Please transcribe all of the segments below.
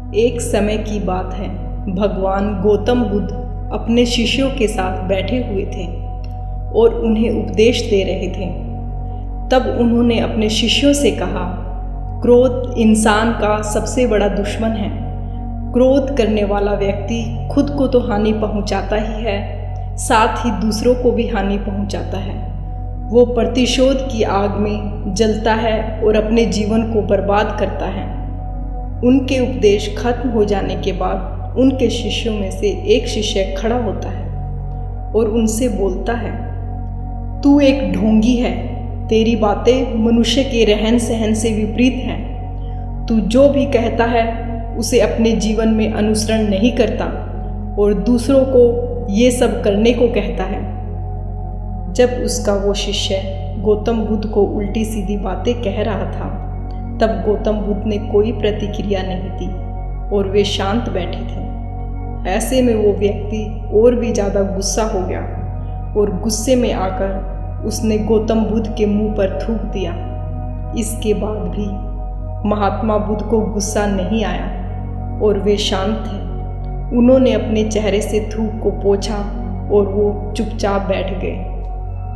एक समय की बात है, भगवान गौतम बुद्ध अपने शिष्यों के साथ बैठे हुए थे और उन्हें उपदेश दे रहे थे। तब उन्होंने अपने शिष्यों से कहा, क्रोध इंसान का सबसे बड़ा दुश्मन है। क्रोध करने वाला व्यक्ति खुद को तो हानि पहुंचाता ही है, साथ ही दूसरों को भी हानि पहुंचाता है। वो प्रतिशोध की आग में जलता है और अपने जीवन को बर्बाद करता है। उनके उपदेश खत्म हो जाने के बाद उनके शिष्यों में से एक शिष्य खड़ा होता है और उनसे बोलता है, तू एक ढोंगी है, तेरी बातें मनुष्य के रहन सहन से विपरीत हैं। तू जो भी कहता है उसे अपने जीवन में अनुसरण नहीं करता और दूसरों को ये सब करने को कहता है। जब उसका वो शिष्य गौतम बुद्ध को उल्टी सीधी बातें कह रहा था, तब गौतम बुद्ध ने कोई प्रतिक्रिया नहीं दी और वे शांत बैठे थे। ऐसे में वो व्यक्ति और भी ज़्यादा गुस्सा हो गया और गुस्से में आकर उसने गौतम बुद्ध के मुंह पर थूक दिया। इसके बाद भी महात्मा बुद्ध को गुस्सा नहीं आया और वे शांत थे। उन्होंने अपने चेहरे से थूक को पोंछा और वो चुपचाप बैठ गए।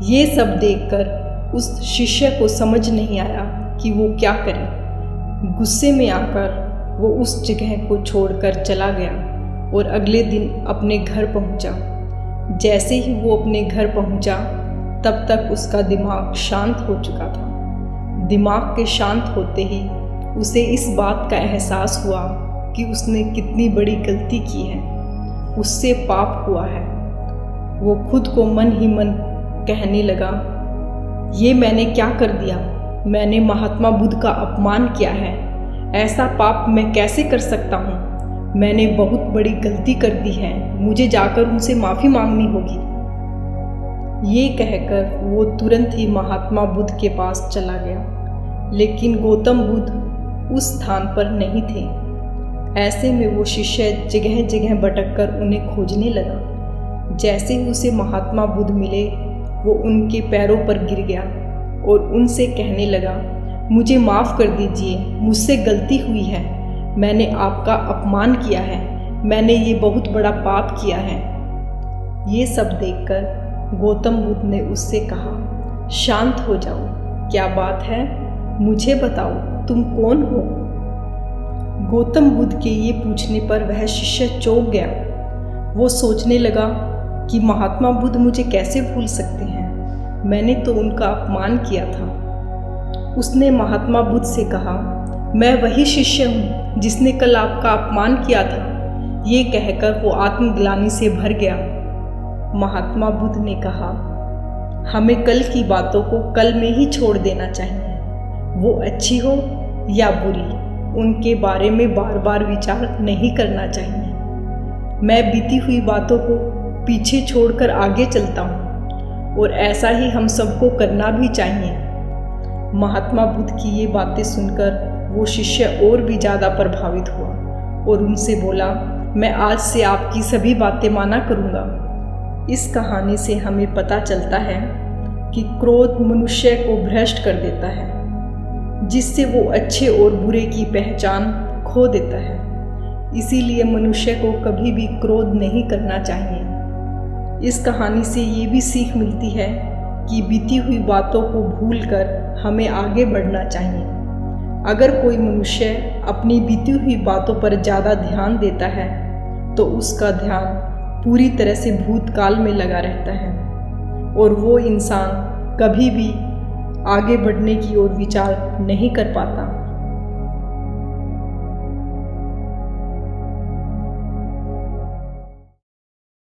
ये सब देखकर उस शिष्य को समझ नहीं आया कि वो क्या करे। गुस्से में आकर वो उस जगह को छोड़कर चला गया और अगले दिन अपने घर पहुंचा। जैसे ही वो अपने घर पहुंचा, तब तक उसका दिमाग शांत हो चुका था। दिमाग के शांत होते ही उसे इस बात का एहसास हुआ कि उसने कितनी बड़ी गलती की है, उससे पाप हुआ है। वो खुद को मन ही मन कहने लगा, ये मैंने क्या कर दिया? मैंने महात्मा बुद्ध का अपमान किया है। ऐसा पाप मैं कैसे कर सकता हूँ? मैंने बहुत बड़ी गलती कर दी है, मुझे जाकर उनसे माफ़ी मांगनी होगी। ये कहकर वो तुरंत ही महात्मा बुद्ध के पास चला गया, लेकिन गौतम बुद्ध उस स्थान पर नहीं थे। ऐसे में वो शिष्य जगह जगह भटककर उन्हें खोजने लगा। जैसे ही उसे महात्मा बुद्ध मिले, वो उनके पैरों पर गिर गया और उनसे कहने लगा, मुझे माफ़ कर दीजिए, मुझसे गलती हुई है। मैंने आपका अपमान किया है, मैंने ये बहुत बड़ा पाप किया है। ये सब देखकर गौतम बुद्ध ने उससे कहा, शांत हो जाओ, क्या बात है? मुझे बताओ, तुम कौन हो? गौतम बुद्ध के ये पूछने पर वह शिष्य चौंक गया। वो सोचने लगा कि महात्मा बुद्ध मुझे कैसे भूल सकते हैं, मैंने तो उनका अपमान किया था। उसने महात्मा बुद्ध से कहा, मैं वही शिष्य हूँ जिसने कल आपका अपमान किया था। ये कहकर वो आत्मग्लानि से भर गया। महात्मा बुद्ध ने कहा, हमें कल की बातों को कल में ही छोड़ देना चाहिए। वो अच्छी हो या बुरी, उनके बारे में बार बार विचार नहीं करना चाहिए। मैं बीती हुई बातों को पीछे छोड़कर आगे चलता हूँ और ऐसा ही हम सबको करना भी चाहिए। महात्मा बुद्ध की ये बातें सुनकर वो शिष्य और भी ज़्यादा प्रभावित हुआ और उनसे बोला, मैं आज से आपकी सभी बातें माना करूँगा। इस कहानी से हमें पता चलता है कि क्रोध मनुष्य को भ्रष्ट कर देता है, जिससे वो अच्छे और बुरे की पहचान खो देता है। इसीलिए मनुष्य को कभी भी क्रोध नहीं करना चाहिए। इस कहानी से ये भी सीख मिलती है कि बीती हुई बातों को भूलकर हमें आगे बढ़ना चाहिए। अगर कोई मनुष्य अपनी बीती हुई बातों पर ज़्यादा ध्यान देता है, तो उसका ध्यान पूरी तरह से भूतकाल में लगा रहता है और वो इंसान कभी भी आगे बढ़ने की ओर विचार नहीं कर पाता।